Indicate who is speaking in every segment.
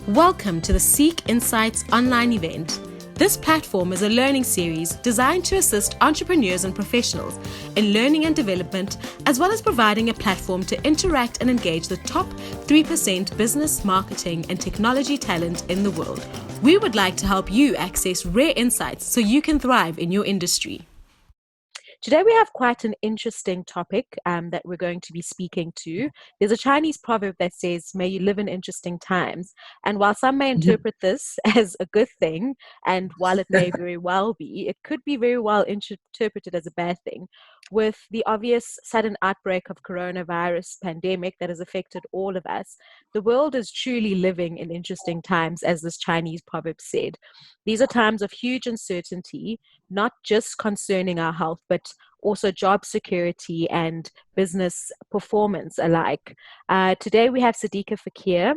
Speaker 1: Welcome to the Seek Insights online event. This platform is a learning series designed to assist entrepreneurs and professionals in learning and development, as well as providing a platform to interact and engage the top 3% business, marketing, and technology talent in the world. We would like to help you access rare insights so you can thrive in your industry. Today we have quite an interesting topic that we're going to be speaking to. There's a Chinese proverb that says, "May you live in interesting times." And while some may interpret this as a good thing, and while it may very well be, it could be very well interpreted as a bad thing. With the obvious sudden outbreak of coronavirus pandemic that has affected all of us, the world is truly living in interesting times, as this Chinese proverb said. These are times of huge uncertainty, not just concerning our health, but also job security and business performance alike. Today we have Sadika Fakir,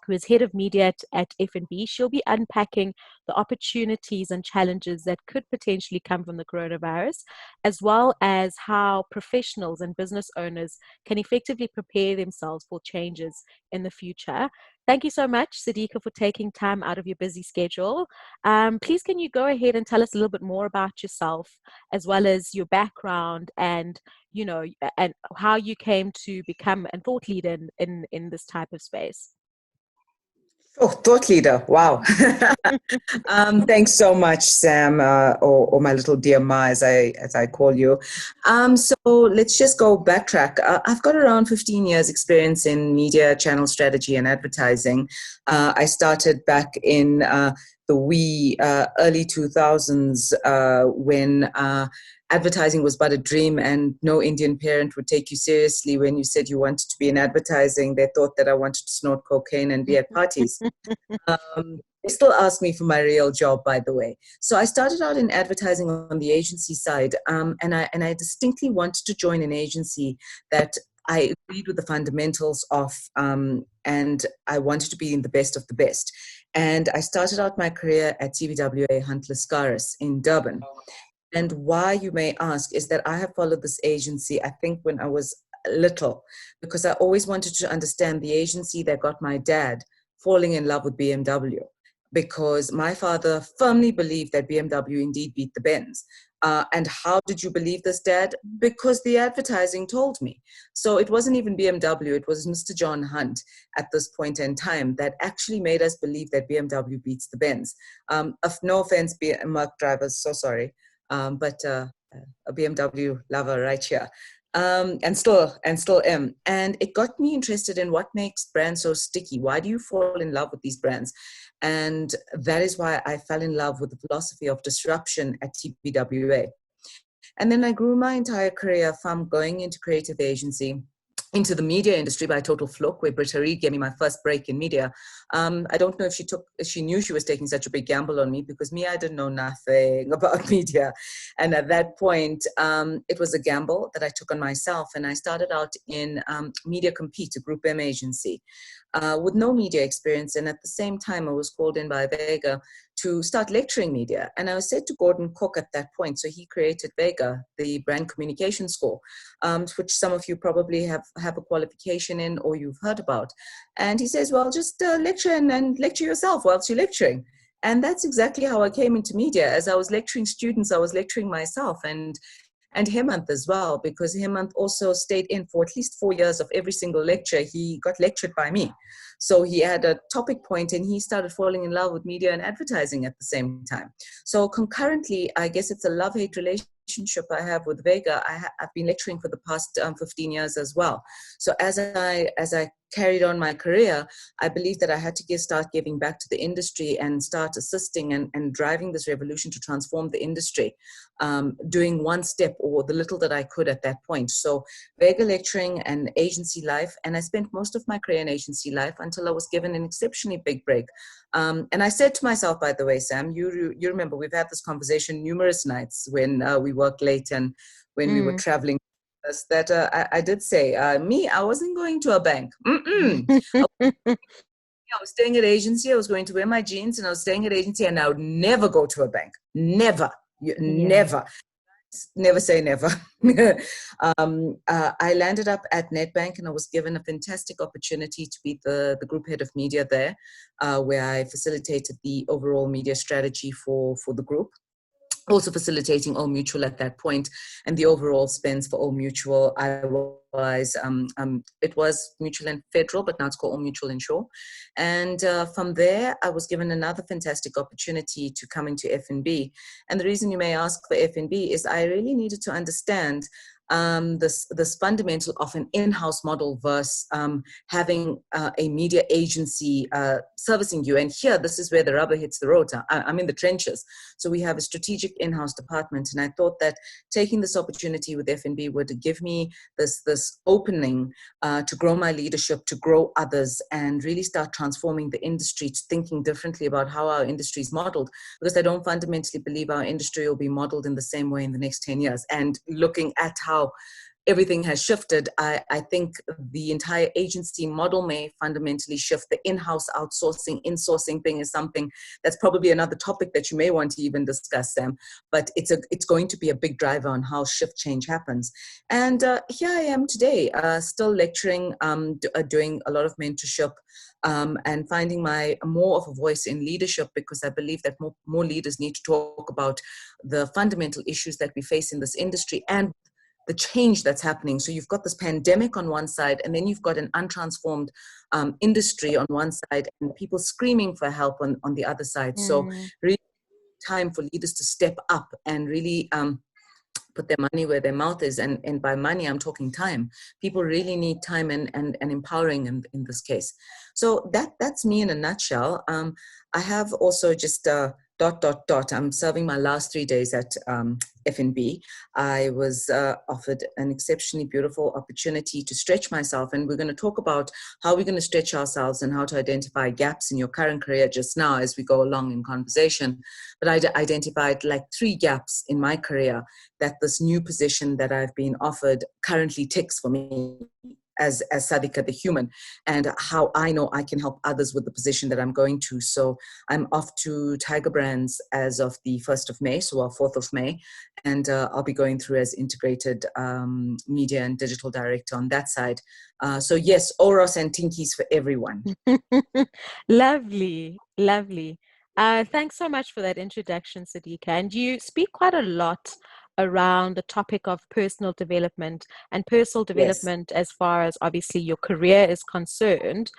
Speaker 1: who is head of media at F&B. She'll be unpacking the opportunities and challenges that could potentially come from the coronavirus, as well as how professionals and business owners can effectively prepare themselves for changes in the future. Thank you so much, Sadika, for taking time out of your busy schedule. Please, can you go ahead and tell us a little bit more about yourself, as well as your background and and how you came to become a thought leader in this type of space?
Speaker 2: Oh, thought leader. Wow. Thanks so much, Sam, or my little dear Ma, as I call you. So let's just go backtrack. I've got around 15 years experience in media, channel strategy, and advertising. I started back in the early 2000s when advertising was but a dream, and no Indian parent would take you seriously when you said you wanted to be in advertising. They thought that I wanted to snort cocaine and be at parties. They still ask me for my real job, by the way. So I started out in advertising on the agency side, and I distinctly wanted to join an agency that I agreed with the fundamentals of, and I wanted to be in the best of the best. And I started out my career at TBWA Hunt Lascaris in Durban. And why, you may ask, is that I have followed this agency, I think, when I was little, because I always wanted to understand the agency that got my dad falling in love with BMW, because my father firmly believed that BMW indeed beat the Benz. And how did you believe this, Dad? Because the advertising told me. So it wasn't even BMW, it was Mr. John Hunt at this point in time that actually made us believe that BMW beats the Benz. No offense, Merc drivers, so sorry. But a BMW lover right here, and still am. And it got me interested in what makes brands so sticky. Why do you fall in love with these brands? And that is why I fell in love with the philosophy of disruption at TBWA. And then I grew my entire career from going into creative agency into the media industry by total fluke, where Britta Reid gave me my first break in media. I don't know if she knew she was taking such a big gamble on me, because I didn't know nothing about media. And at that point, it was a gamble that I took on myself. And I started out in Media Compete, a Group M agency, with no media experience. And at the same time, I was called in by Vega to start lecturing media. And I was said to Gordon Cook at that point. So he created Vega, the brand communication school, which some of you probably have a qualification in or you've heard about. And he says, well, just lecture and lecture yourself whilst you're lecturing. And that's exactly how I came into media. As I was lecturing students, I was lecturing myself, and Hemant as well, because Hemant also stayed in for at least 4 years of every single lecture. He got lectured by me. So he had a topic point, and he started falling in love with media and advertising at the same time. So concurrently, I guess it's a love-hate relationship I have with Vega. I've been lecturing for the past 15 years as well. So as I carried on my career, I believed that I had to start giving back to the industry and start assisting and driving this revolution to transform the industry, doing one step or the little that I could at that point. So Vega lecturing and agency life, and I spent most of my career in agency life until I was given an exceptionally big break. And I said to myself, by the way, Sam, you remember we've had this conversation numerous nights when we worked late and when we were traveling, that I did say, I wasn't going to a bank. I was staying at agency. I was going to wear my jeans, and I was staying at agency, and I would never go to a bank. Never. Never. never say never. I landed up at Nedbank, and I was given a fantastic opportunity to be the group head of media there, where I facilitated the overall media strategy for the group. Also facilitating Old Mutual at that point, and the overall spends for Old Mutual. It was Mutual and Federal, but now it's called Old Mutual Insure. And from there, I was given another fantastic opportunity to come into F&B. And the reason you may ask for F&B is I really needed to understand this fundamental of an in-house model versus having a media agency servicing you. And here, this is where the rubber hits the road. I'm in the trenches. So we have a strategic in-house department. And I thought that taking this opportunity with F&B would give me this opening to grow my leadership, to grow others, and really start transforming the industry, to thinking differently about how our industry is modeled. Because I don't fundamentally believe our industry will be modeled in the same way in the next 10 years. And looking at how everything has shifted, I think the entire agency model may fundamentally shift. The in-house outsourcing, insourcing thing is something that's probably another topic that you may want to even discuss, Sam. But it's going to be a big driver on how shift change happens. And here I am today, still lecturing, doing a lot of mentorship, and finding more of a voice in leadership, because I believe that more leaders need to talk about the fundamental issues that we face in this industry and the change that's happening. So you've got this pandemic on one side, and then you've got an untransformed industry on one side, and people screaming for help on the other side. So really time for leaders to step up and really put their money where their mouth is. And by money, I'm talking time. People really need time and empowering in this case. So that's me in a nutshell. I have also just I'm serving my last 3 days at F&B. I was offered an exceptionally beautiful opportunity to stretch myself. And we're going to talk about how we're going to stretch ourselves and how to identify gaps in your current career just now as we go along in conversation. But I identified like 3 gaps in my career that this new position that I've been offered currently ticks for me as Sadika the human, and how I know I can help others with the position that I'm going to. So I'm off to Tiger Brands as of the 1st of May, so our 4th of May, and I'll be going through as integrated media and digital director on that side. So yes, Oros and Tinkies for everyone.
Speaker 1: Lovely, lovely. Thanks so much for that introduction, Sadika. And you speak quite a lot around the topic of personal development and personal development as far as obviously your career is concerned.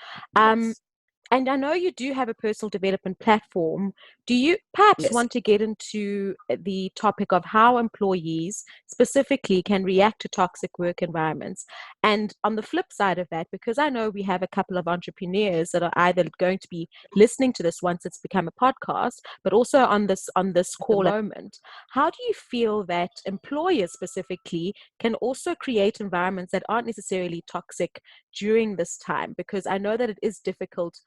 Speaker 1: And I know you do have a personal development platform. Do you perhaps want to get into the topic of how employees specifically can react to toxic work environments? And on the flip side of that, because I know we have a couple of entrepreneurs that are either going to be listening to this once it's become a podcast, but also on this call at the moment, how do you feel that employers specifically can also create environments that aren't necessarily toxic during this time? Because I know that it is difficult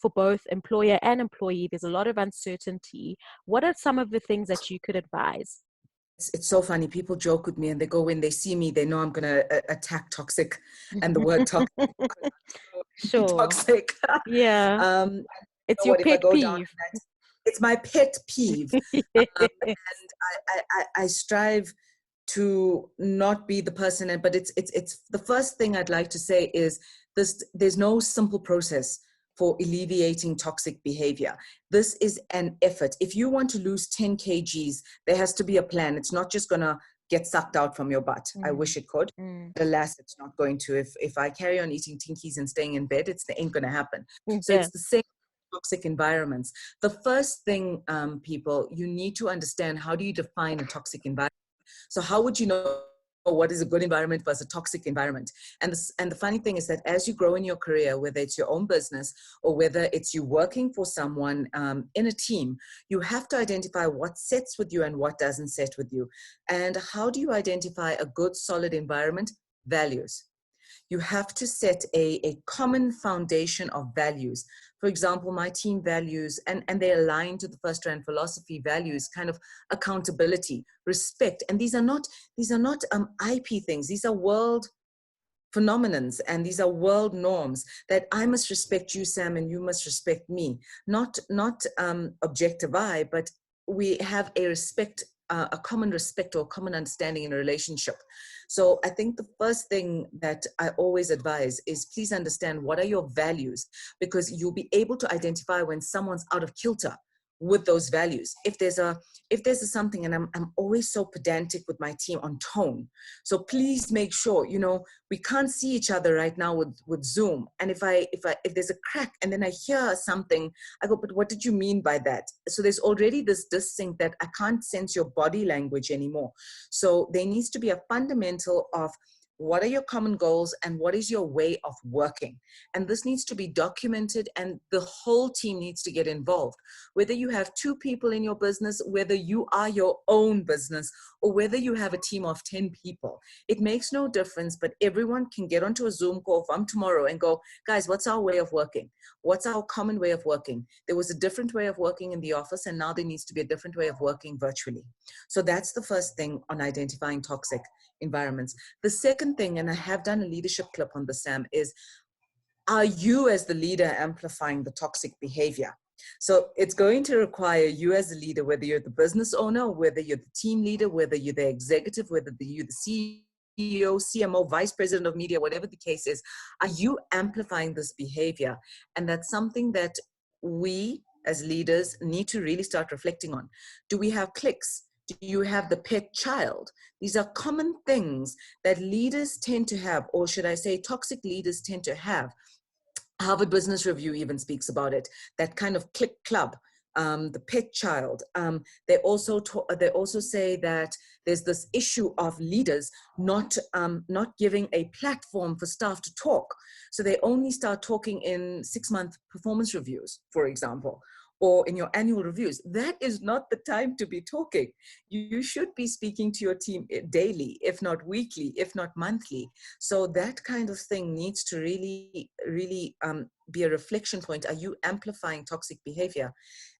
Speaker 1: for both employer and employee. There's a lot of uncertainty. What are some of the things that you could advise?
Speaker 2: It's so funny. People joke with me and they go, when they see me, they know I'm going to attack toxic and the word toxic.
Speaker 1: Sure.
Speaker 2: Toxic.
Speaker 1: Yeah. It's your pet peeve.
Speaker 2: It's my pet peeve. And I strive to not be the person, but it's the first thing I'd like to say is there's no simple process for alleviating toxic behavior. This is an effort. If you want to lose 10 kgs, there has to be a plan. It's not just going to get sucked out from your butt. I wish it could. But alas, it's not going to. If I carry on eating Tinkies and staying in bed, it ain't going to happen. So it's the same toxic environments. The first thing, people, you need to understand, how do you define a toxic environment? So how would you know what is a good environment versus a toxic environment? And the funny thing is that as you grow in your career, whether it's your own business or whether it's you working for someone in a team, you have to identify what sets with you and what doesn't set with you. And how do you identify a good, solid environment? Values. You have to set a common foundation of values. For example, my team values, and they align to the First Strand philosophy values, kind of accountability, respect. And these are not IP things. These are world phenomenons, and these are world norms that I must respect you, Sam, and you must respect me. Not objective I, but we have a respect a common respect or common understanding in a relationship. So I think the first thing that I always advise is please understand what are your values, because you'll be able to identify when someone's out of kilter with those values. If there's a something, and I'm always so pedantic with my team on tone. So please make sure, we can't see each other right now with Zoom. And if there's a crack and then I hear something, I go, but what did you mean by that? So there's already this distinct that I can't sense your body language anymore. So there needs to be a fundamental of what are your common goals and what is your way of working? And this needs to be documented, and the whole team needs to get involved. Whether you have 2 people in your business, whether you are your own business, or whether you have a team of 10 people, it makes no difference, but everyone can get onto a Zoom call from tomorrow and go, guys, what's our way of working? What's our common way of working? There was a different way of working in the office, and now there needs to be a different way of working virtually. So that's the first thing on identifying toxic environments. The second thing, and I have done a leadership clip on this, Sam, is are you as the leader amplifying the toxic behavior? So it's going to require you as a leader, whether you're the business owner, whether you're the team leader, whether you're the executive, whether you're the CEO, CMO, vice president of media, whatever the case is, are you amplifying this behavior? And that's something that we as leaders need to really start reflecting on. Do we have cliques? Do you have the pet child? These are common things that leaders tend to have, or should I say toxic leaders tend to have. Harvard Business Review even speaks about it, that kind of clique club, the pet child. They also say that there's this issue of leaders not giving a platform for staff to talk. So they only start talking in 6-month performance reviews, for example, or in your annual reviews. That is not the time to be talking. You should be speaking to your team daily, if not weekly, if not monthly. So that kind of thing needs to really, really be a reflection point. Are you amplifying toxic behavior?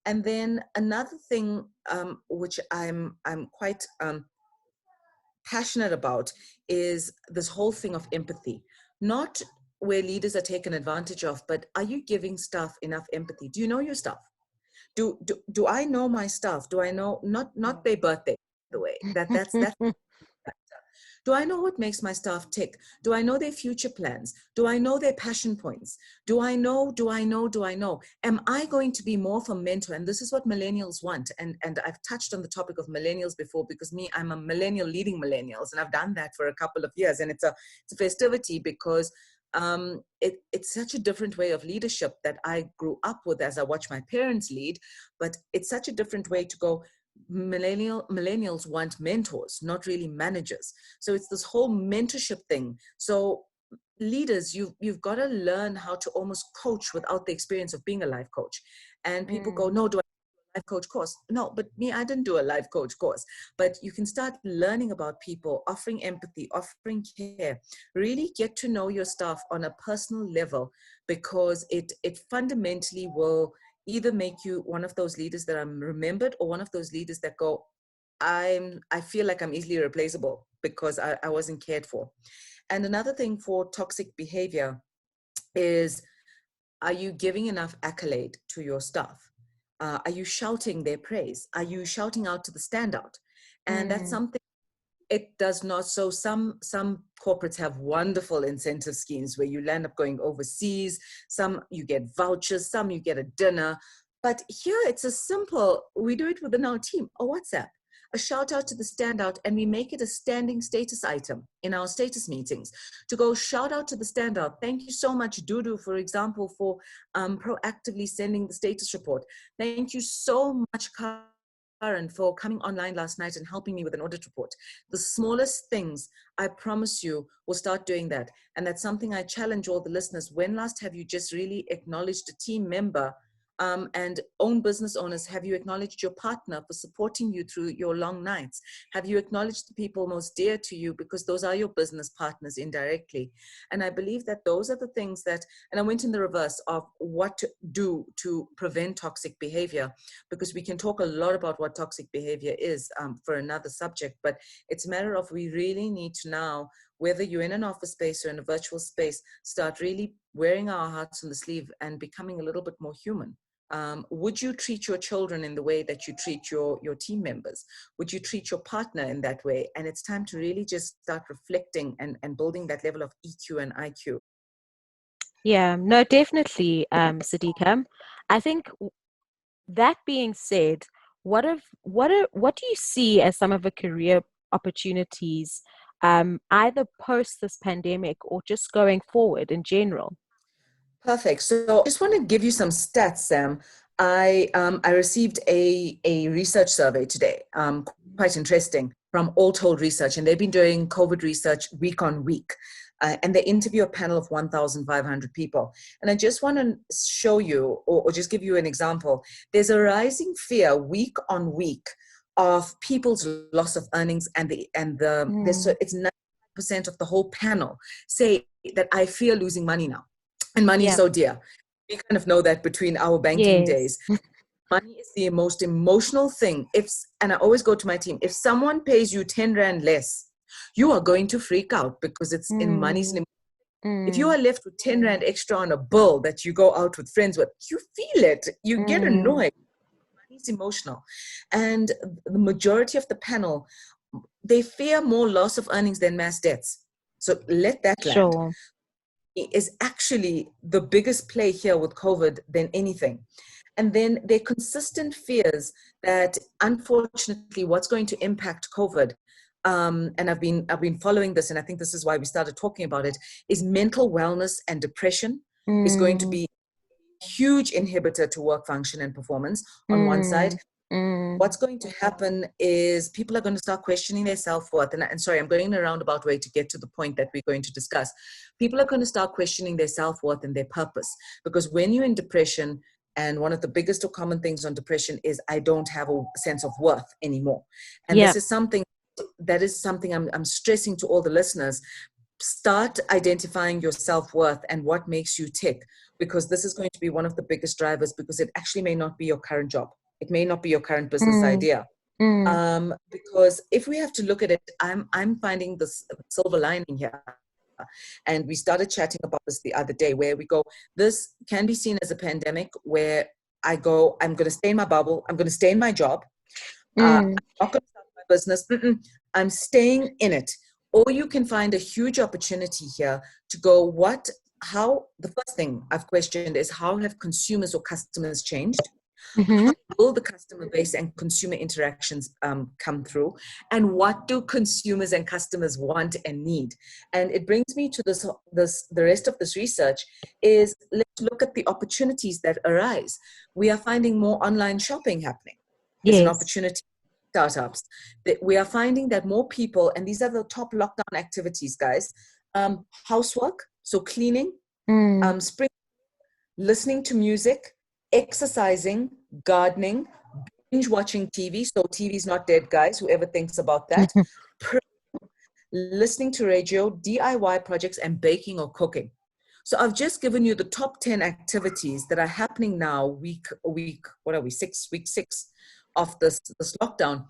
Speaker 2: And then another thing which I'm quite passionate about is this whole thing of empathy. Not where leaders are taken advantage of, but are you giving staff enough empathy? Do you know your staff? Do I know my staff? Do I know not their birthday, by the way? That's do I know what makes my staff tick? Do I know their future plans? Do I know their passion points? Do I know? Am I going to be more of a mentor? And this is what millennials want. And I've touched on the topic of millennials before, because I'm a millennial leading millennials, and I've done that for a couple of years. And it's a festivity, because it's such a different way of leadership that I grew up with as I watched my parents lead, but it's such a different way to go. Millennials want mentors, not really managers. So it's this whole mentorship thing. So leaders, you've got to learn how to almost coach without the experience of being a life coach. And people go, no, do I do a life coach course? No, but I didn't do a life coach course. But you can start learning about people, offering empathy, offering care, really get to know your staff on a personal level, because it fundamentally will either make you one of those leaders that are remembered, or one of those leaders that go, I feel like I'm easily replaceable because I wasn't cared for. And another thing for toxic behavior is, are you giving enough accolade to your staff? Are you shouting their praise? Are you shouting out to the standout? And that's something it does not. So some corporates have wonderful incentive schemes where you land up going overseas. Some you get vouchers, some you get a dinner. But here it's a simple, we do it within our team, a WhatsApp, a shout out to the standout, and we make it a standing status item in our status meetings to go shout out to the standout. Thank you so much, Dudu, for example, for proactively sending the status report. Thank you so much, Karen, for coming online last night and helping me with an audit report. The smallest things, I promise you, will start doing that. And that's something I challenge all the listeners. When last have you just really acknowledged a team member? And own business owners, have you acknowledged your partner for supporting you through your long nights? Have you acknowledged the people most dear to you, because those are your business partners indirectly? And I believe that those are the things that, and I went in the reverse of what to do to prevent toxic behavior, because we can talk a lot about what toxic behavior is for another subject, but it's a matter of, we really need to now, whether you're in an office space or in a virtual space, start really wearing our hearts on the sleeve and becoming a little bit more human Would you treat your children in the way that you treat your team members? Would you treat your partner in that way? And it's time to really just start reflecting and building that level of EQ and IQ.
Speaker 1: Yeah, no, definitely, Sadika. I think that being said, what do you see as some of the career opportunities, either post this pandemic or just going forward in general?
Speaker 2: Perfect. So I just want to give you some stats, Sam. I received a research survey today, quite interesting, from All Told Research, and they've been doing COVID research week on week. And they interview a panel of 1,500 people. And I just want to show you, or just give you an example. There's a rising fear week on week of people's loss of earnings, so it's 90% of the whole panel say that I fear losing money now. And money is
Speaker 1: Yeah.
Speaker 2: so dear. We kind of know that between our banking days.
Speaker 1: Yes.
Speaker 2: Money is the most emotional thing. And I always go to my team, if someone pays you 10 Rand less, you are going to freak out because it's in money's. If you are left with 10 Rand extra on a bill that you go out with friends with, you feel it. You get annoyed. Money's emotional. And the majority of the panel, they fear more loss of earnings than mass deaths. So let that land.
Speaker 1: Sure.
Speaker 2: Is actually the biggest play here with COVID than anything. And then there are consistent fears that, unfortunately, what's going to impact COVID, and I've been following this, and I think this is why we started talking about it, is mental wellness and depression is going to be a huge inhibitor to work function and performance on one side. What's going to happen is people are going to start questioning their self-worth. And sorry, I'm going in a roundabout way to get to the point that we're going to discuss. People are going to start questioning their self-worth and their purpose. Because when you're in depression, and one of the biggest or common things on depression is I don't have a sense of worth anymore. And this is something I'm stressing to all the listeners. Start identifying your self-worth and what makes you tick, because this is going to be one of the biggest drivers, because it actually may not be your current job. It may not be your current business idea. Because if we have to look at it, I'm finding this silver lining here. And we started chatting about this the other day, where we go, this can be seen as a pandemic where I go, I'm going to stay in my bubble. I'm going to stay in my job. I'm not going to start my business. I'm staying in it. Or you can find a huge opportunity here to go, how, the first thing I've questioned is, how have consumers or customers changed? How will the customer base and consumer interactions come through? And what do consumers and customers want and need? And it brings me to the rest of this research is, let's look at the opportunities that arise. We are finding more online shopping happening. There's an opportunity for startups. We are finding that more people, and these are the top lockdown activities, guys, housework, so cleaning, spring, listening to music, exercising, gardening, binge watching TV. So TV's not dead, guys, whoever thinks about that. Listening to radio, DIY projects, and baking or cooking. So I've just given you the top 10 activities that are happening now, week, what are we, week six of this lockdown.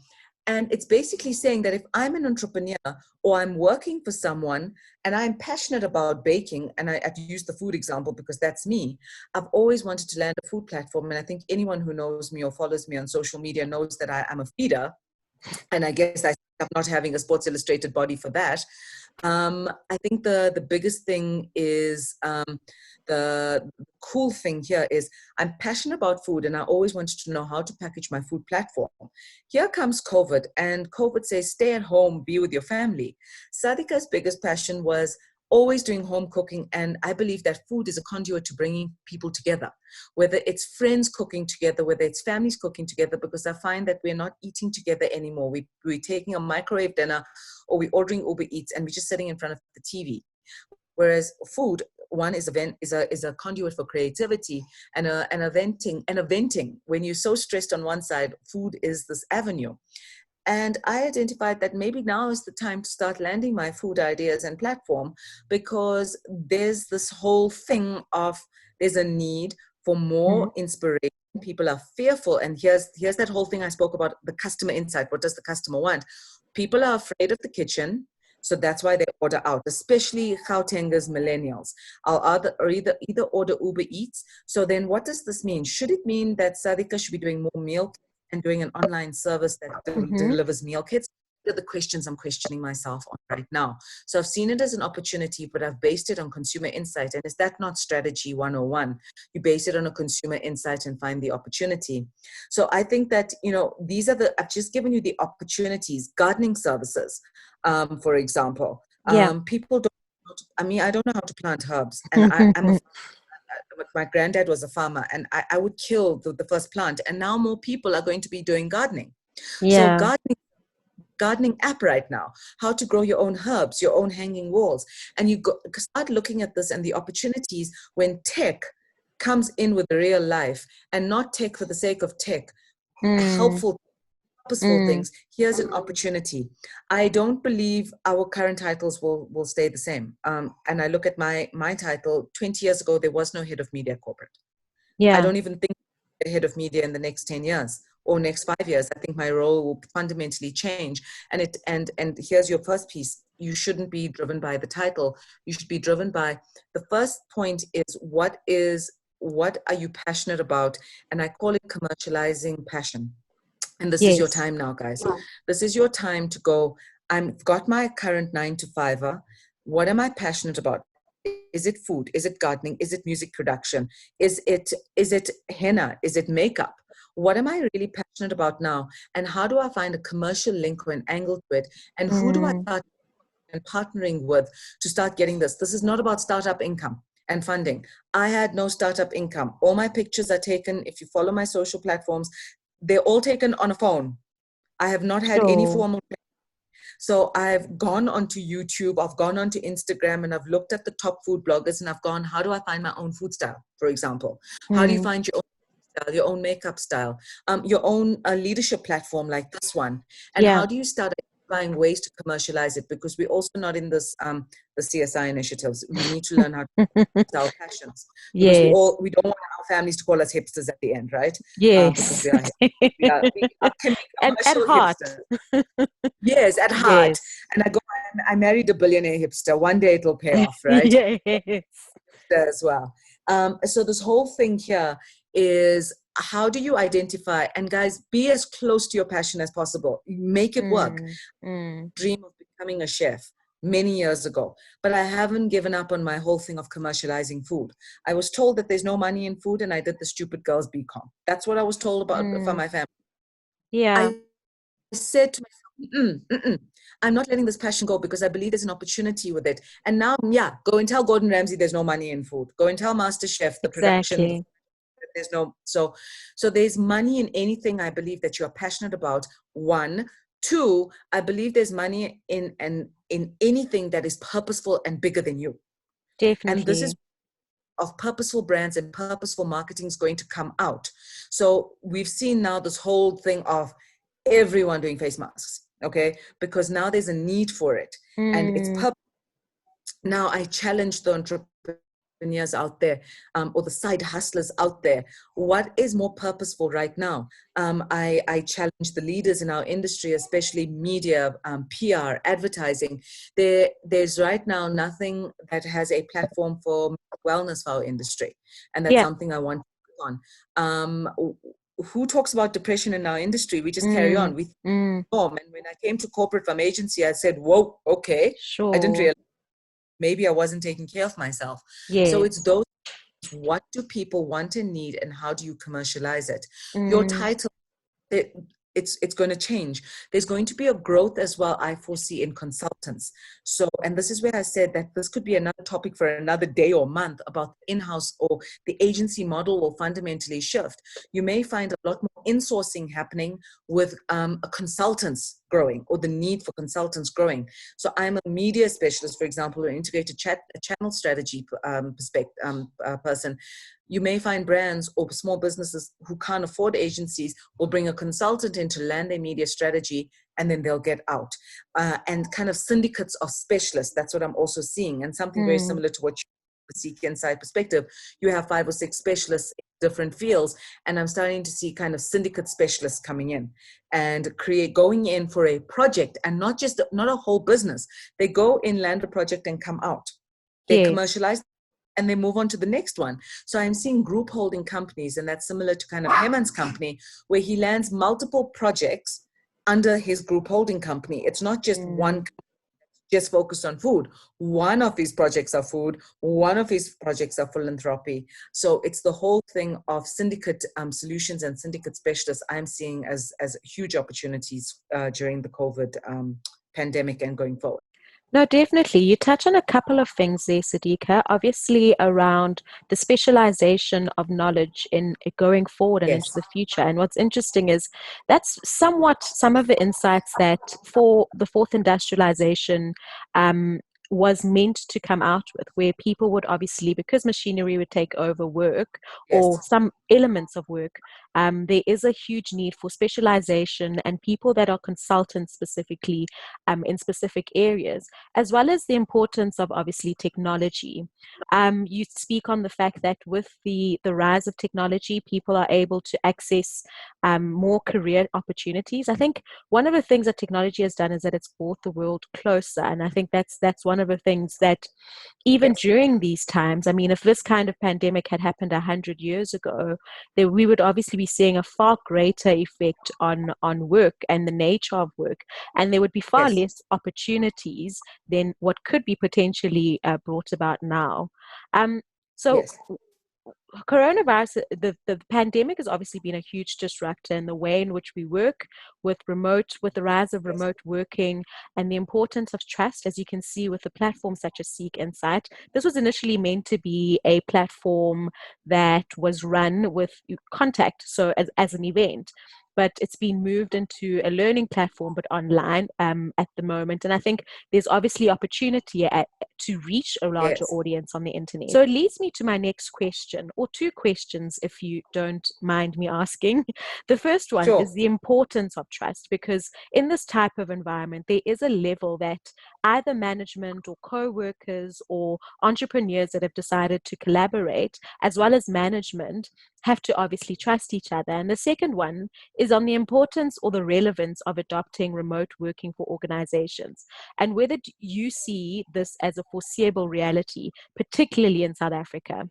Speaker 2: And it's basically saying that if I'm an entrepreneur or I'm working for someone and I'm passionate about baking, and I've used the food example because that's me, I've always wanted to land a food platform. And I think anyone who knows me or follows me on social media knows that I'm a feeder. And I guess I'm not having a Sports Illustrated body for that. I think the biggest thing is, the cool thing here is, I'm passionate about food and I always wanted to know how to package my food platform. Here comes COVID, and COVID says, stay at home, be with your family. Sadika's biggest passion was always doing home cooking, and I believe that food is a conduit to bringing people together, whether it's friends cooking together, whether it's families cooking together, because I find that we're not eating together anymore. We're taking a microwave dinner, or we're ordering Uber Eats, and we're just sitting in front of the TV. Whereas food, one is a conduit for creativity and a venting. When you're so stressed on one side, food is this avenue. And I identified that maybe now is the time to start landing my food ideas and platform, because there's this whole thing of, there's a need for more inspiration. People are fearful. And here's that whole thing I spoke about, the customer insight. What does the customer want? People are afraid of the kitchen. So that's why they order out, especially Gautengers millennials. Either order Uber Eats. So then what does this mean? Should it mean that Sadika should be doing more meal kits and doing an online service that delivers meal kits? These are the questions I'm questioning myself on right now. So I've seen it as an opportunity, but I've based it on consumer insight. And is that not strategy 101? You base it on a consumer insight and find the opportunity. So I think that, I've just given you the opportunities, gardening services, for example. People don't, I don't know how to plant herbs. And my granddad was a farmer, and I would kill the first plant. And now more people are going to be doing gardening. So gardening app right now, how to grow your own herbs, your own hanging walls. And you start looking at this and the opportunities when tech comes in with the real life, and not tech for the sake of tech, helpful, purposeful things. Here's an opportunity. I don't believe our current titles will stay the same. And I look at my title, 20 years ago, there was no head of media corporate. I don't even think head of media in the next 10 years or next 5 years. I think my role will fundamentally change. And here's your first piece. You shouldn't be driven by the title. You should be driven by, the first point is what are you passionate about? And I call it commercializing passion. And this is your time now, guys. This is your time to go, I've got my current 9-to-5. What am I passionate about? Is it food? Is it gardening? Is it music production? Is it henna? Is it makeup? What am I really passionate about now? And how do I find a commercial link or an angle to it? And who do I start partnering with to start getting this? This is not about startup income and funding. I had no startup income. All my pictures are taken, if you follow my social platforms, they're all taken on a phone. I have not had any formal. So I've gone onto YouTube, I've gone onto Instagram, and I've looked at the top food bloggers, and I've gone, how do I find my own food style, for example? How do you find your own style, your own makeup style, your own leadership platform like this one? And how do you start identifying ways to commercialize it? Because we're also not in this the CSI initiatives. We need to learn how to our passions. Because we don't want our families to call us hipsters at the end, right? Because we are can be commercial hipsters. Yes, at heart. And I married a billionaire hipster. One day it'll pay off, right? As well. So this whole thing here is, how do you identify? And guys, be as close to your passion as possible. Make it work. Dream of becoming a chef many years ago, but I haven't given up on my whole thing of commercializing food. I was told that there's no money in food, and I did the stupid girls BCom. That's what I was told about from my family. I said to myself, I'm not letting this passion go, because I believe there's an opportunity with it. And now, go and tell Gordon Ramsay there's no money in food. Go and tell Master Chef the production. There's no, so there's money in anything I believe that you're passionate about. 1, 2, I believe there's money in anything that is purposeful and bigger than you.
Speaker 3: Definitely.
Speaker 2: And this is of purposeful brands and purposeful marketing is going to come out. So we've seen now this whole thing of everyone doing face masks, okay? Because now there's a need for it. And it's now I challenge the entrepreneurs out there, or the side hustlers out there. What is more purposeful right now? I challenge the leaders in our industry, especially media, PR, advertising. There's right now nothing that has a platform for wellness for our industry. And that's something I want to work on. Who talks about depression in our industry? We just carry on. We and when I came to corporate from agency, I said, whoa, okay. I didn't realize maybe I wasn't taking care of myself. So it's those, what do people want and need, and how do you commercialize it? Your title, it's going to change. There's going to be a growth as well, I foresee, in consultants. So, and this is where I said that this could be another topic for another day or month, about in-house, or the agency model will fundamentally shift. You may find a lot more insourcing happening with consultants growing, or the need for consultants growing. So I'm a media specialist, for example, or integrated channel strategy person. You may find brands or small businesses who can't afford agencies will bring a consultant in to land their media strategy, and then they'll get out. And kind of syndicates of specialists. That's what I'm also seeing. And something very similar to what you seek inside perspective. You have 5 or 6 specialists in different fields. And I'm starting to see kind of syndicate specialists coming in and going in for a project, and not a whole business. They go in, land a project, and come out. They commercialize and they move on to the next one. So I'm seeing group holding companies, and that's similar to kind of Heman's company, where he lands multiple projects under his group holding company. It's not just one just focused on food. One of his projects are food, one of his projects are philanthropy. So it's the whole thing of syndicate solutions and syndicate specialists I'm seeing as huge opportunities during the COVID pandemic and going forward.
Speaker 3: No, definitely. You touch on a couple of things there, Sadika. Obviously, around the specialization of knowledge in going forward and into the future. And what's interesting is that's somewhat some of the insights that for the fourth industrialization was meant to come out with, where people would obviously, because machinery would take over work or some elements of work, there is a huge need for specialization and people that are consultants specifically in specific areas, as well as the importance of obviously technology. You speak on the fact that with the rise of technology, people are able to access more career opportunities. I think one of the things that technology has done is that it's brought the world closer, and I think that's one of the things that even during these times, I mean, if this kind of pandemic had happened 100 years ago, then we would obviously be seeing a far greater effect on work and the nature of work, and there would be far less opportunities than what could be potentially brought about now. Coronavirus, the pandemic has obviously been a huge disruptor in the way in which we work with the rise of remote working and the importance of trust, as you can see with the platforms such as Seek Insight. This was initially meant to be a platform that was run with contact, so as an event, but it's been moved into a learning platform, but online at the moment. And I think there's obviously opportunity to reach a larger audience on the internet. So it leads me to my next question, or two questions, if you don't mind me asking. The first one is the importance of trust, because in this type of environment, there is a level that either management or co-workers or entrepreneurs that have decided to collaborate, as well as management, have to obviously trust each other. And the second one is on the importance or the relevance of adopting remote working for organizations, and whether you see this as a foreseeable reality, particularly in South Africa.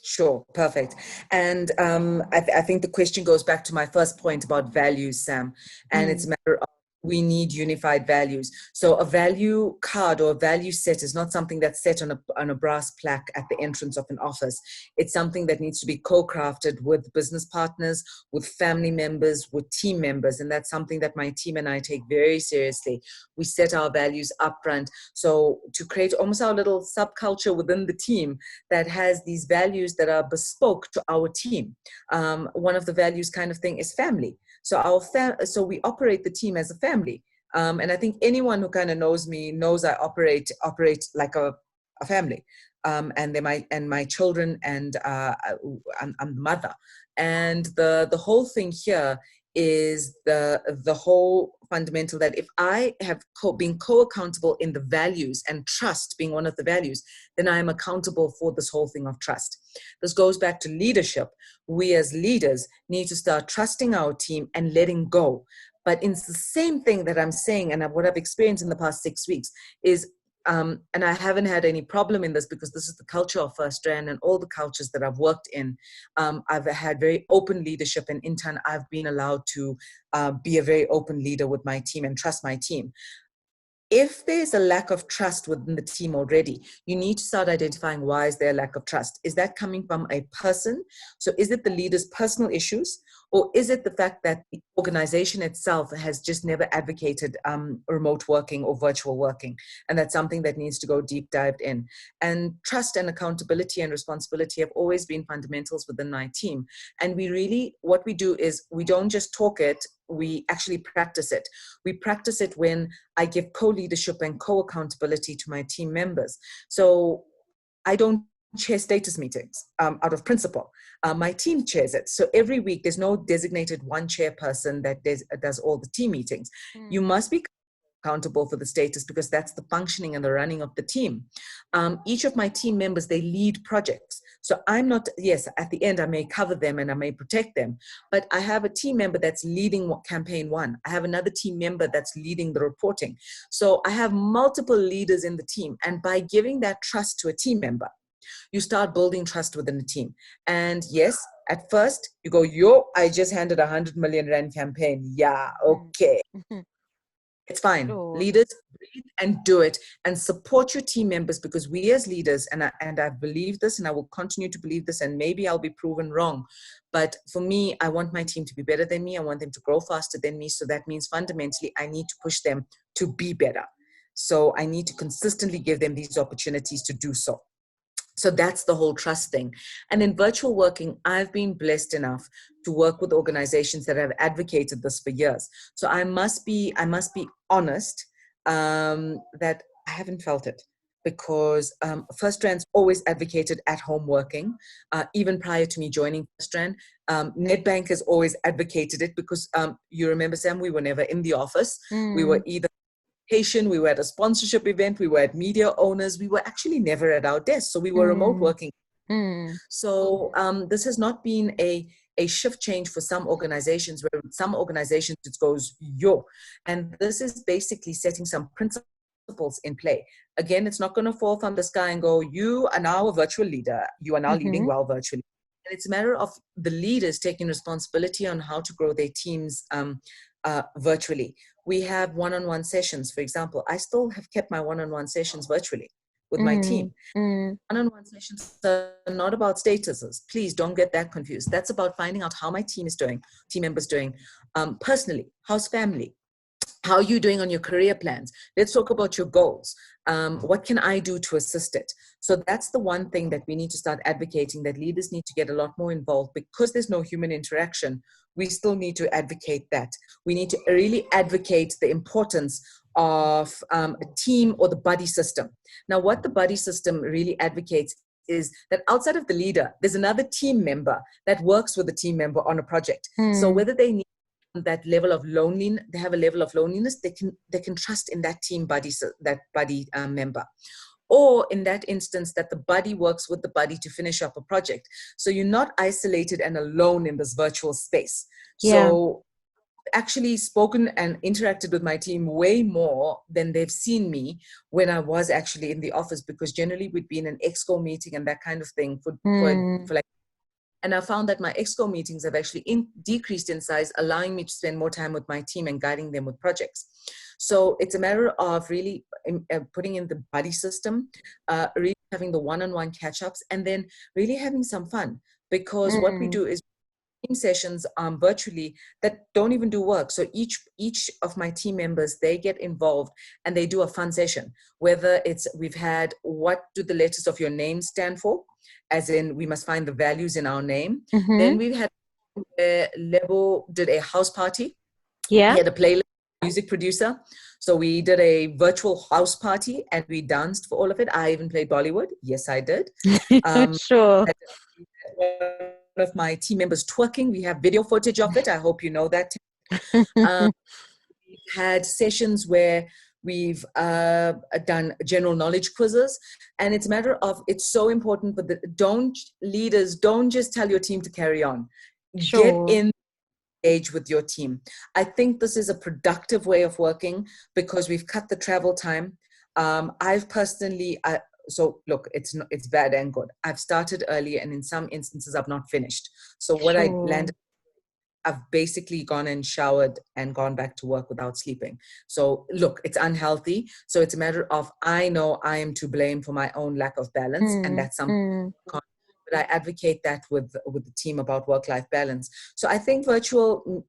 Speaker 2: Sure, perfect. And I think the question goes back to my first point about values, Sam, and it's a matter of we need unified values. So a value card or a value set is not something that's set on a brass plaque at the entrance of an office. It's something that needs to be co-crafted with business partners, with family members, with team members. And that's something that my team and I take very seriously. We set our values up front. So to create almost our little subculture within the team that has these values that are bespoke to our team. One of the values kind of thing is family. So so we operate the team as a family. And I think anyone who kind of knows me knows I operate like a family. And my children, and I'm the mother. And the whole thing here is the whole fundamental that if I have been co-accountable in the values, and trust being one of the values, then I am accountable for this whole thing of trust. This goes back to leadership. We as leaders need to start trusting our team and letting go. But it's the same thing that I'm saying, and what I've experienced in the past 6 weeks is, and I haven't had any problem in this because this is the culture of First Rand and all the cultures that I've worked in. I've had very open leadership, and in turn, I've been allowed to be a very open leader with my team and trust my team. If there's a lack of trust within the team already, you need to start identifying why is there a lack of trust. Is that coming from a person? So is it the leader's personal issues? Or is it the fact that the organization itself has just never advocated remote working or virtual working? And that's something that needs to go deep dived in. And trust and accountability and responsibility have always been fundamentals within my team. And what we do is we don't just talk it, we actually practice it. We practice it when I give co-leadership and co-accountability to my team members. So I don't chair status meetings out of principle. My team chairs it. So every week, there's no designated one chairperson that does all the team meetings. You must be accountable for the status because that's the functioning and the running of the team. Each of my team members, they lead projects. So I'm not, yes, at the end, I may cover them and I may protect them, but I have a team member that's leading campaign one. I have another team member that's leading the reporting. So I have multiple leaders in the team. And by giving that trust to a team member, you start building trust within the team. And yes, at first you go, I just handed 100 million rand campaign. Yeah, okay.
Speaker 3: Mm-hmm.
Speaker 2: It's fine.
Speaker 3: Sure.
Speaker 2: Leaders, breathe and do it, and support your team members, because we as leaders, and I believe this, and I will continue to believe this, and maybe I'll be proven wrong. But for me, I want my team to be better than me. I want them to grow faster than me. So that means fundamentally, I need to push them to be better. So I need to consistently give them these opportunities to do so. So that's the whole trust thing. And in virtual working, I've been blessed enough to work with organizations that have advocated this for years. So I must be honest that I haven't felt it, because First Strand's always advocated at home working, even prior to me joining First Strand. Nedbank has always advocated it, because you remember, Sam, we were never in the office. We were either we were at a sponsorship event, we were at media owners, we were actually never at our desk. So we were remote working. So this has not been a shift change for some organizations, where some organizations it goes, and this is basically setting some principles in play. Again, it's not going to fall from the sky and go, you are now a virtual leader, you are now leading well virtually. And it's a matter of the leaders taking responsibility on how to grow their teams virtually. We have one-on-one sessions, for example. I still have kept my one-on-one sessions virtually with my team. One-on-one sessions are not about statuses. Please don't get that confused. That's about finding out how my team is doing, team members doing, personally, how's family, how are you doing on your career plans? Let's talk about your goals. What can I do to assist it? So that's the one thing that we need to start advocating, that leaders need to get a lot more involved, because there's no human interaction. We still need to advocate that. We need to really advocate the importance of a team or the buddy system. Now, what the buddy system really advocates is that outside of the leader, there's another team member that works with the team member on a project. So whether they need that level of loneliness, they have a level of loneliness, they can trust in that team buddy, member. Or in that instance, that the buddy works with the buddy to finish up a project. So you're not isolated and alone in this virtual space. So actually spoken and interacted with my team way more than they've seen me when I was actually in the office, because generally we'd be in an exco meeting and that kind of thing for like. And I found that my exco meetings have actually decreased in size, allowing me to spend more time with my team and guiding them with projects. So it's a matter of really putting in the buddy system, really having the one-on-one catch-ups, and then really having some fun. Because what we do is team sessions virtually that don't even do work. So each of my team members, they get involved and they do a fun session. Whether it's, we've had, what do the letters of your name stand for? As in, we must find the values in our name. Then we've had Lebo did a house party. He had a playlist, music producer. So we did a virtual house party and we danced for all of it. I even played Bollywood. Yes, I did.
Speaker 3: Sure.
Speaker 2: One of my team members twerking. We have video footage of it. I hope you know that. We've had sessions where we've done general knowledge quizzes, and it's a matter of, it's so important, but leaders don't just tell your team to carry on.
Speaker 3: Sure.
Speaker 2: Get in, engage with your team. I think this is a productive way of working, because we've cut the travel time. I've personally, so look, it's bad and good. I've started early, and in some instances I've not finished. So what I landed, I've basically gone and showered and gone back to work without sleeping. So look, it's unhealthy. So it's a matter of, I know I am to blame for my own lack of balance, and that's something. But I advocate that with the team about work-life balance. So I think virtual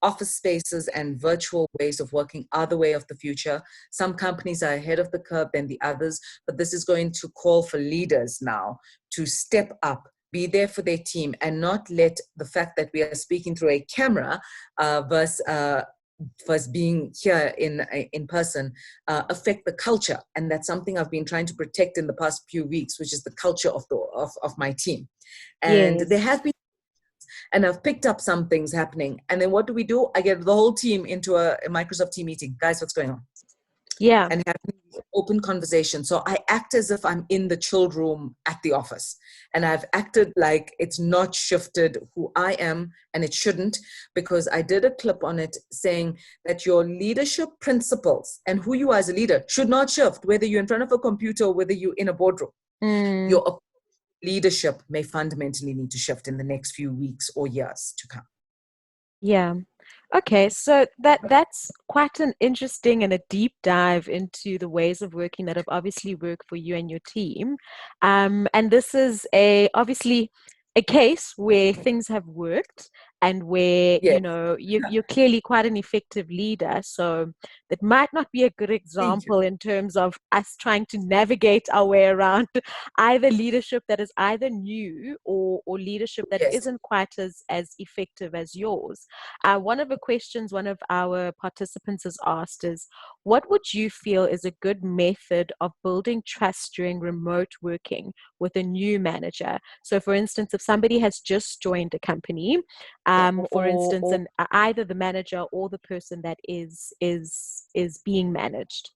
Speaker 2: office spaces and virtual ways of working are the way of the future. Some companies are ahead of the curve than the others, but this is going to call for leaders now to step up, be there for their team, and not let the fact that we are speaking through a camera versus being here in person affect the culture. And that's something I've been trying to protect in the past few weeks, which is the culture of my team. And there have been, and I've picked up some things happening. And then what do? I get the whole team into a Microsoft team meeting. Guys, what's going on?
Speaker 3: Yeah.
Speaker 2: and having open conversation. So I act as if I'm in the chill room at the office. And I've acted like it's not shifted who I am, and it shouldn't, because I did a clip on it saying that your leadership principles and who you are as a leader should not shift, whether you're in front of a computer or whether you're in a boardroom.
Speaker 3: Mm.
Speaker 2: Your leadership may fundamentally need to shift in the next few weeks or years to come.
Speaker 3: Yeah. Okay, so that's quite an interesting and a deep dive into the ways of working that have obviously worked for you and your team. And this is obviously a case where things have worked and where,
Speaker 2: Yes.
Speaker 3: you're clearly quite an effective leader. So it might not be a good
Speaker 2: Thank you.
Speaker 3: example in terms of us trying to navigate our way around either leadership that is either new or leadership that
Speaker 2: Yes.
Speaker 3: isn't quite as effective as yours. One of the questions one of our participants has asked is, what would you feel is a good method of building trust during remote working with a new manager? So, for instance, if somebody has just joined a company, for instance, and either the manager or the person that is being managed.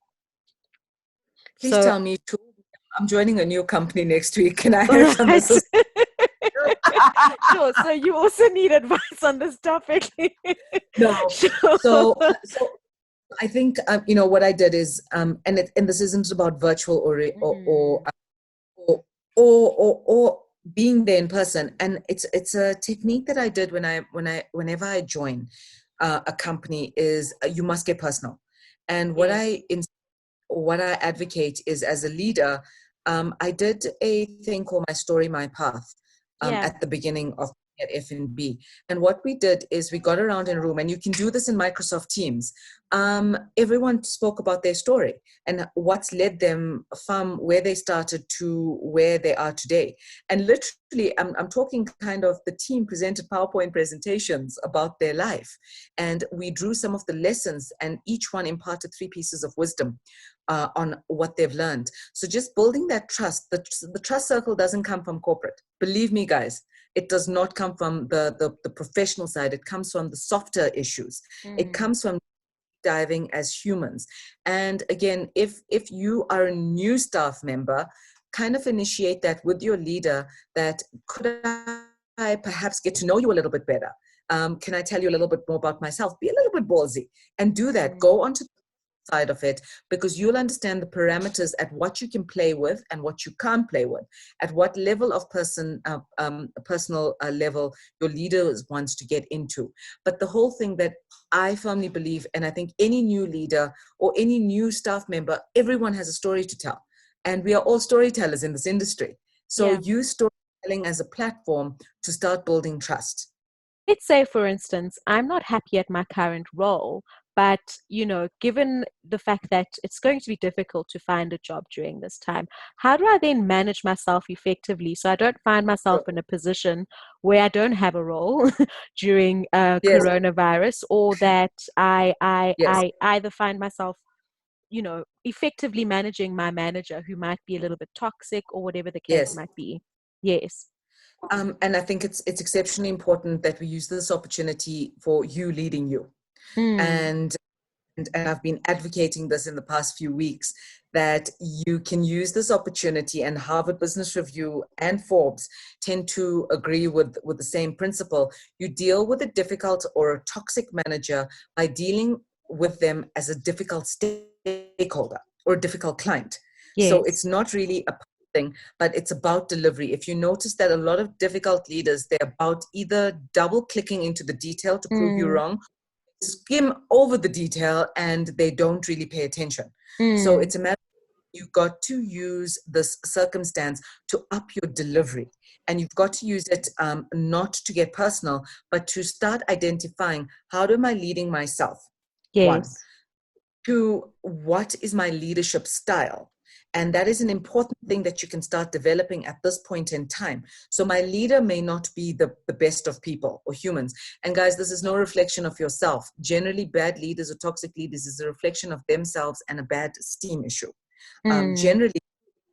Speaker 2: Please
Speaker 3: So,
Speaker 2: tell me too. I'm joining a new company next week. Can I
Speaker 3: all
Speaker 2: have some
Speaker 3: right.
Speaker 2: assistance?
Speaker 3: Sure. So you also need advice on this topic.
Speaker 2: No.
Speaker 3: Sure.
Speaker 2: So I think what I did is and this isn't about virtual
Speaker 3: Mm.
Speaker 2: or being there in person. And it's a technique that I did whenever I join a company is you must get personal. And
Speaker 3: Yes.
Speaker 2: what I advocate is, as a leader, I did a thing called My Story, My Path
Speaker 3: Yeah.
Speaker 2: at the beginning of at F&B. And what we did is we got around in a room, and you can do this in Microsoft Teams. Everyone spoke about their story and what's led them from where they started to where they are today. And literally, I'm talking kind of the team presented PowerPoint presentations about their life. And we drew some of the lessons, and each one imparted 3 pieces of wisdom on what they've learned. So just building that trust, the trust circle doesn't come from corporate. Believe me, guys, it does not come from the professional side. It comes from the softer issues. It
Speaker 3: Mm.
Speaker 2: comes from diving as humans. And again, if you are a new staff member, kind of initiate that with your leader, that could I perhaps get to know you a little bit better? Can I tell you a little bit more about myself? Be a little bit ballsy and do that.
Speaker 3: Mm.
Speaker 2: Go onto side of it, because you'll understand the parameters at what you can play with and what you can't play with, at what level of personal level your leader wants to get into. But the whole thing that I firmly believe, and I think any new leader or any new staff member, everyone has a story to tell, and we are all storytellers in this industry. So
Speaker 3: Yeah.
Speaker 2: use storytelling as a platform to start building trust.
Speaker 3: Let's say, for instance, I'm not happy at my current role, but given the fact that it's going to be difficult to find a job during this time, how do I then manage myself effectively so I don't find myself
Speaker 2: So,
Speaker 3: in a position where I don't have a role during
Speaker 2: yes,
Speaker 3: coronavirus, or that
Speaker 2: yes,
Speaker 3: I either find myself, effectively managing my manager who might be a little bit toxic or whatever the case
Speaker 2: yes.
Speaker 3: might be? Yes.
Speaker 2: And I think it's exceptionally important that we use this opportunity for you leading you.
Speaker 3: Mm.
Speaker 2: And, and I've been advocating this in the past few weeks, that you can use this opportunity, and Harvard Business Review and Forbes tend to agree with the same principle. You deal with a difficult or a toxic manager by dealing with them as a difficult stakeholder or a difficult client. So
Speaker 3: Yes.
Speaker 2: it's not really a thing, but it's about delivery. If you notice that a lot of difficult leaders, they're about either double clicking into the detail to prove you
Speaker 3: Mm.
Speaker 2: wrong, skim over the detail, and they don't really pay attention. So
Speaker 3: Mm.
Speaker 2: it's a matter, you've got to use this circumstance to up your delivery. And you've got to use it not to get personal, but to start identifying, how am I leading myself? One.
Speaker 3: Yes.
Speaker 2: Two, what is my leadership style? And that is an important thing that you can start developing at this point in time. So my leader may not be the best of people or humans. And guys, this is no reflection of yourself. Generally, bad leaders or toxic leaders is a reflection of themselves and a bad esteem issue.
Speaker 3: Mm.
Speaker 2: Generally,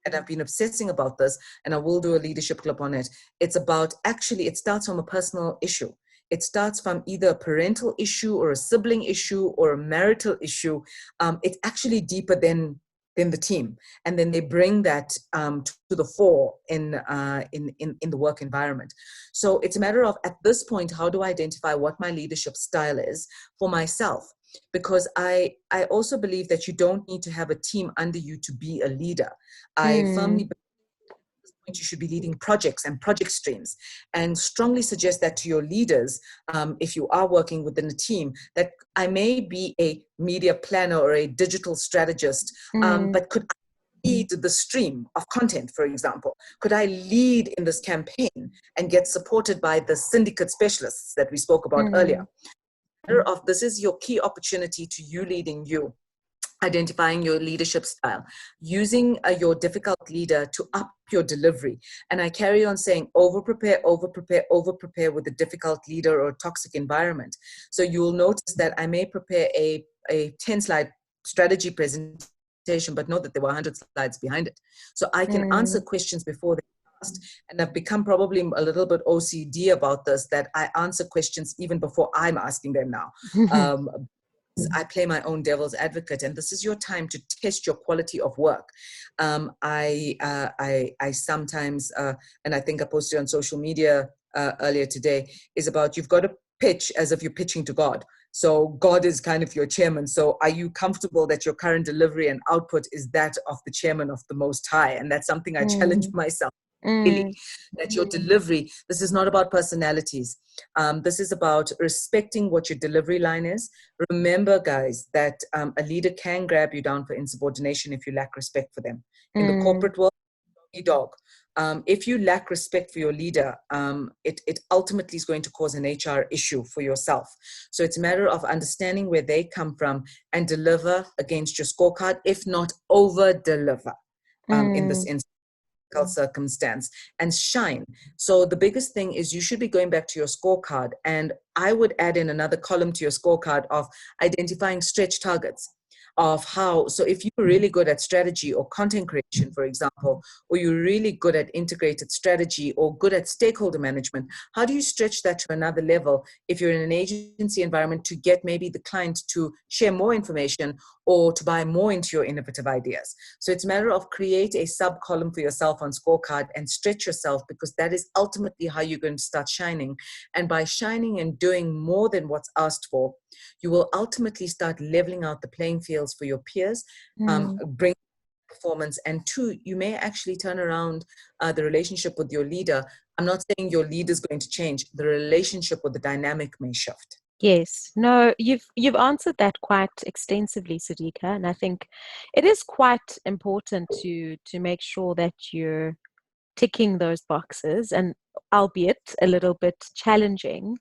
Speaker 2: and I've been obsessing about this, and I will do a leadership clip on it. It's about, actually, it starts from a personal issue. it starts from either a parental issue or a sibling issue or a marital issue. It's actually deeper than the team, and then they bring that to the fore in the work environment. So it's a matter of, at this point, how do I identify what my leadership style is for myself? Because I also believe that you don't need to have a team under you to be a leader. I firmly believe you should be leading projects and project streams, and strongly suggest that to your leaders, if you are working within a team, that I may be a media planner or a digital strategist, but could I lead the stream of content, for example? Could I lead in this campaign and get supported by the syndicate specialists that we spoke about earlier? Of this is your key opportunity to you leading you, identifying your leadership style, using your difficult leader to up your delivery. And I carry on saying, over prepare with a difficult leader or toxic environment. So you'll notice that I may prepare a 10-slide strategy presentation, but know that there were 100 slides behind it. So I can answer questions before they asked. And I've become probably a little bit OCD about this, that I answer questions even before I'm asking them now. I play my own devil's advocate, and this is your time to test your quality of work. I sometimes, and I think I posted on social media earlier today, is about, you've got to pitch as if you're pitching to God. So God is kind of your chairman. So are you comfortable that your current delivery and output is that of the chairman of the Most High? And that's something I challenge myself. Really, that your delivery, this is not about personalities. This is about respecting what your delivery line is. Remember, guys, that a leader can grab you down for insubordination if you lack respect for them. In the corporate world, dog. If you lack respect for your leader, it ultimately is going to cause an HR issue for yourself. So it's a matter of understanding where they come from and deliver against your scorecard, if not over deliver in this instance. Circumstance, and shine. So the biggest thing is, you should be going back to your scorecard, and I would add in another column to your scorecard of identifying stretch targets of how. So if you're really good at strategy or content creation, for example, or you're really good at integrated strategy or good at stakeholder management, how do you stretch that to another level if you're in an agency environment, to get maybe the client to share more information or to buy more into your innovative ideas? So it's a matter of create a sub column for yourself on scorecard and stretch yourself, because that is ultimately how you're going to start shining. And by shining and doing more than what's asked for, you will ultimately start leveling out the playing fields for your peers, bring performance. And two, you may actually turn around the relationship with your leader. I'm not saying your leader is going to change. The relationship or the dynamic may shift.
Speaker 3: Yes, no, you've answered that quite extensively, Sadika, and I think it is quite important to make sure that you're ticking those boxes, and albeit a little bit challenging,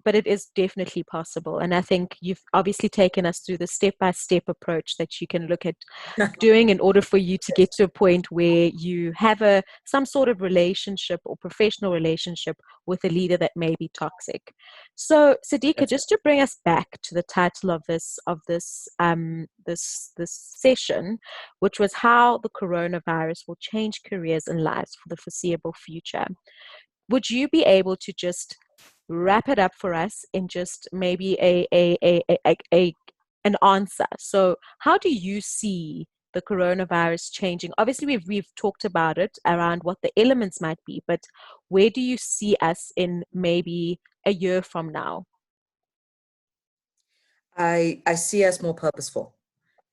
Speaker 3: but it is definitely possible. And I think you've obviously taken us through the step-by-step approach that you can look at doing in order for you to get to a point where you have some sort of relationship or professional relationship with a leader that may be toxic. So Sadika, just to bring us back to the title of this session, which was how the coronavirus will change careers and lives for the foreseeable future, would you be able to just wrap it up for us in just maybe an answer? So how do you see the coronavirus changing? Obviously we've talked about it around what the elements might be, but where do you see us in maybe a year from now?
Speaker 2: I see us more purposeful,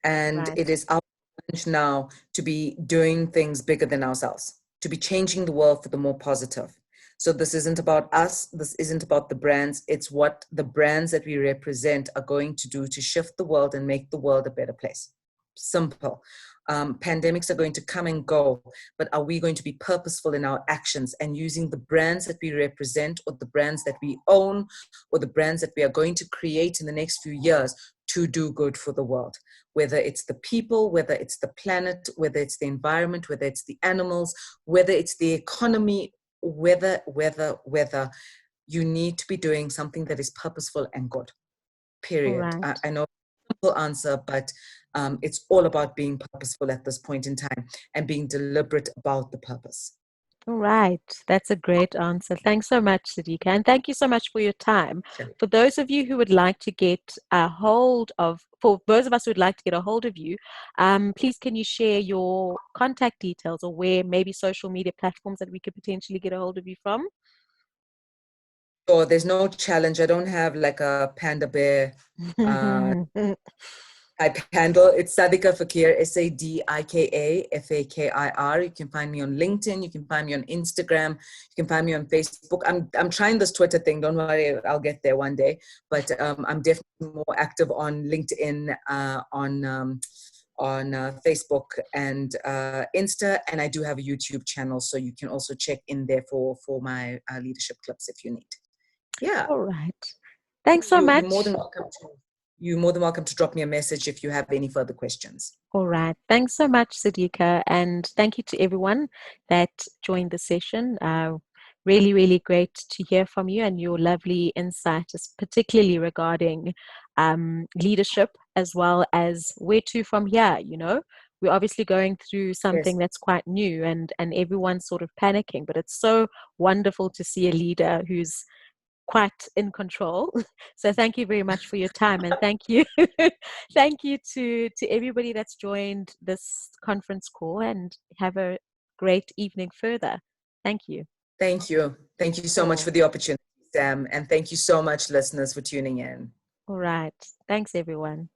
Speaker 2: and
Speaker 3: Right.
Speaker 2: it is our challenge now to be doing things bigger than ourselves, to be changing the world for the more positive. So this isn't about us. This isn't about the brands. It's what the brands that we represent are going to do to shift the world and make the world a better place. Simple. Pandemics are going to come and go, but are we going to be purposeful in our actions and using the brands that we represent, or the brands that we own, or the brands that we are going to create in the next few years to do good for the world? Whether it's the people, whether it's the planet, whether it's the environment, whether it's the animals, whether it's the economy, whether you need to be doing something that is purposeful and good. Period.
Speaker 3: Right.
Speaker 2: I know simple answer, but it's all about being purposeful at this point in time and being deliberate about the purpose.
Speaker 3: All right. That's a great answer. Thanks so much, Sadika. And thank you so much for your time.
Speaker 2: Sure.
Speaker 3: For those of you who would like to get a hold of, for those of us who would like to get a hold of you, please can you share your contact details or where maybe social media platforms that we could potentially get a hold of you from?
Speaker 2: So there's no challenge. I don't have like a panda bear type handle. It's Sadika Fakir, SADIKA FAKIR. You can find me on LinkedIn. You can find me on Instagram. You can find me on Facebook. I'm trying this Twitter thing. Don't worry, I'll get there one day. But I'm definitely more active on LinkedIn, on Facebook and Insta, and I do have a YouTube channel, so you can also check in there for my leadership clips if you need. Yeah.
Speaker 3: All right. Thanks so much.
Speaker 2: You're more than welcome to drop me a message if you have any further questions.
Speaker 3: All right. Thanks so much, Sadika. And thank you to everyone that joined the session. Really, really great to hear from you and your lovely insights, particularly regarding leadership as well as where to from here. You know, we're obviously going through something that's quite new and everyone's sort of panicking, but it's so wonderful to see a leader who's quite in control. So thank you very much for your time, and thank you thank you to everybody that's joined this conference call, and have a great evening further. Thank you.
Speaker 2: Thank you so much for the opportunity, Sam, and thank you so much, listeners, for tuning in.
Speaker 3: All right, thanks everyone.